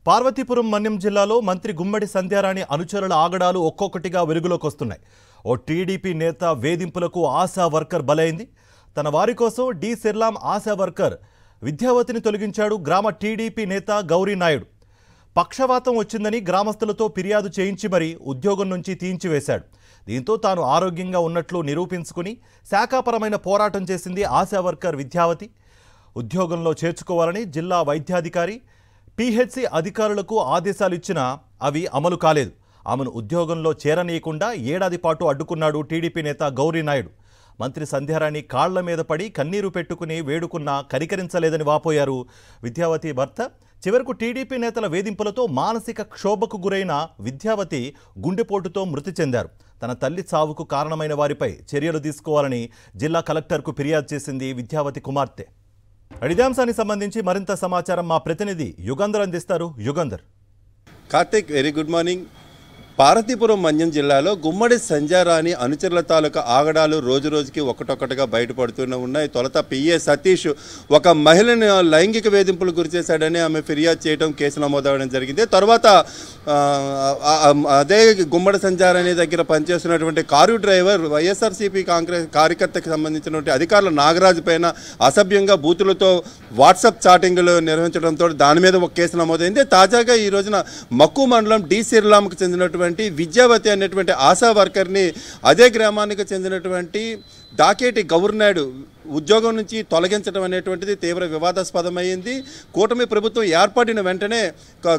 పార్వతీపురం మన్యం జిల్లాలో మంత్రి గుమ్మడి సంధ్యారాణి అనుచరుల ఆగడాలు ఒక్కొక్కటిగా వెలుగులోకి వస్తున్నాయి. ఓ టీడీపీ నేత వేధింపులకు ఆశా వర్కర్ బలైంది. తన వారి కోసం డి సిర్లాం ఆశా వర్కర్ విద్యావతిని తొలగించాడు గ్రామ టీడీపీ నేత గౌరీ నాయుడు. పక్షవాతం వచ్చిందని గ్రామస్తులతో ఫిర్యాదు చేయించి మరీ ఉద్యోగం నుంచి తీయించివేశాడు. దీంతో తాను ఆరోగ్యంగా ఉన్నట్లు నిరూపించుకుని శాఖాపరమైన పోరాటం చేసింది ఆశా వర్కర్ విద్యావతి. ఉద్యోగంలో చేర్చుకోవాలని జిల్లా వైద్యాధికారి పిహెచ్సి అధికారులకు ఆదేశాలు ఇచ్చినా అవి అమలు కాలేదు. ఆమెను ఉద్యోగంలో చేరనీయకుండా ఏడాది పాటు అడ్డుకున్నాడు టీడీపీ నేత గౌరీ నాయుడు. మంత్రి సంధ్యారాణి కాళ్ల మీద పడి కన్నీరు పెట్టుకుని వేడుకున్నా కనికరించలేదని వాపోయారు విద్యావతి భర్త. చివరకు టీడీపీ నేతల వేధింపులతో మానసిక క్షోభకు గురైన విద్యావతి గుండెపోటుతో మృతి చెందారు. తన తల్లి చావుకు కారణమైన వారిపై చర్యలు తీసుకోవాలని జిల్లా కలెక్టర్కు ఫిర్యాదు చేసింది విద్యావతి కుమార్తె. ఇదే అంశానికి సంబంధించి మరింత సమాచారం మా ప్రతినిధి యుగంధర్ అందిస్తారు. Yugandhar. Karthik, very good morning. Parvathipuram Manyam జిల్లాలో గుమ్మడి సంధ్యారాణి అనుచరుల తాలూకా ఆగడాలు రోజు రోజుకి ఒకటొక్కటిగా బయటపడుతూనే ఉన్నాయి. తొలుత పిఏ సతీష్ ఒక మహిళను లైంగిక వేధింపులు గురిచేశాడని ఆమె ఫిర్యాదు చేయడం, కేసు నమోదవడం జరిగింది. తర్వాత అదే గుమ్మడి సంధ్యారాణి దగ్గర పనిచేస్తున్నటువంటి కారు డ్రైవర్ వైఎస్ఆర్సీపీ కాంగ్రెస్ కార్యకర్తకు సంబంధించినటువంటి అధికారుల నాగరాజు పైన అసభ్యంగా బూతులతో వాట్సాప్ చాటింగ్లు నిర్వహించడంతో దాని మీద ఒక కేసు నమోదైంది. తాజాగా ఈ రోజున మక్కు మండలం డి సిర్లాంకు చెందినటువంటి విద్యావతి అనేటువంటి ఆశా వర్కర్ని అదే గ్రామానికి చెందినటువంటి దాకేటి గౌరీ నాయుడు ఉద్యోగం నుంచి తొలగించడం అనేటువంటిది తీవ్ర వివాదాస్పదమైంది. కూటమి ప్రభుత్వం ఏర్పడిన వెంటనే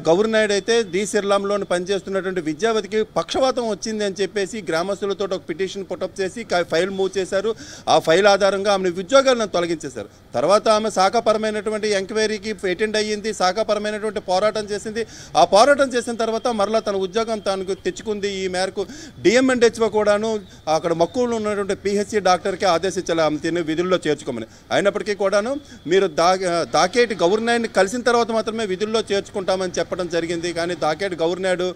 గౌరీ నాయుడు అయితే డి సిర్లాంలోని పనిచేస్తున్నటువంటి విద్యావతికి పక్షవాతం వచ్చింది అని చెప్పేసి గ్రామస్తులతో ఒక పిటిషన్ పుటప్ చేసి ఫైల్ మూవ్ చేశారు. ఆ ఫైల్ ఆధారంగా ఆమెను ఉద్యోగాలను తొలగించేశారు. తర్వాత ఆమె శాఖాపరమైనటువంటి ఎంక్వైరీకి అటెండ్ అయ్యింది, శాఖాపరమైనటువంటి పోరాటం చేసింది. ఆ పోరాటం చేసిన తర్వాత మరలా తన ఉద్యోగం తాను తెచ్చుకుంది. ఈ మేరకు డిఎంఎండ్హెచ్ఓ కూడాను అక్కడ మక్కువలో ఉన్నటువంటి పిహెచ్సి డాక్టర్కి ఆదేశించాలి ఆమె తిని విధుల్లో చేర్చుకోమని. అయినప్పటికీ కూడాను మీరు దాకేటి గౌరీ నాయుడిని కలిసిన తర్వాత మాత్రమే విధుల్లో చేర్చుకుంటామని చెప్పడం జరిగింది. కానీ దాకేటి గౌరీ నాయుడు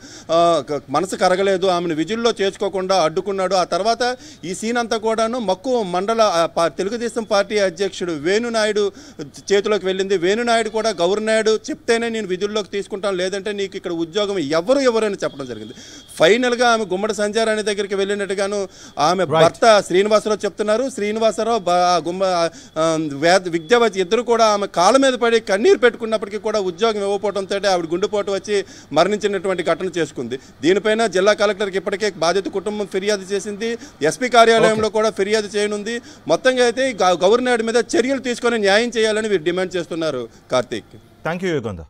మనసు కరగలేదు, ఆమెను విధుల్లో చేర్చుకోకుండా అడ్డుకున్నాడు. ఆ తర్వాత ఈ సీన్ అంతా కూడాను మక్కువ మండల తెలుగుదేశం పార్టీ అధ్యక్షుడు వేణునాయుడు చేతిలోకి వెళ్ళింది. వేణునాయుడు కూడా గౌరీ నాయుడు చెప్తేనే నేను విధుల్లోకి తీసుకుంటాను, లేదంటే నీకు ఇక్కడ ఉద్యోగం ఎవరని చెప్పడం జరిగింది. ఫైనల్గా ఆమె గుమ్మడి సంధ్యారాణి దగ్గరికి వెళ్ళినట్టుగాను ఆమె భర్త శ్రీనివాసరావు చెప్తున్నారు. శ్రీనివాసరావు విద్యావతి ఇద్దరు కూడా ఆమె కాళ్ళ మీద పడి కన్నీరు పెట్టుకున్నప్పటికీ కూడా ఉద్యోగం ఇవ్వకపోవడంతో ఆవిడ గుండెపోటు వచ్చి మరణించినటువంటి ఘటన చేసుకుంది. దీనిపైన జిల్లా కలెక్టర్కి ఇప్పటికే బాధిత కుటుంబం ఫిర్యాదు చేసింది. ఎస్పీ కార్యాలయంలో కూడా ఫిర్యాదు చేయనుంది. మొత్తంగా అయితే గౌరీ నాయుడు మీద చర్యలు తీసుకొని న్యాయం చేయాలని వీరు డిమాండ్ చేస్తున్నారు. కార్తీక్. Thank you Yugandhar.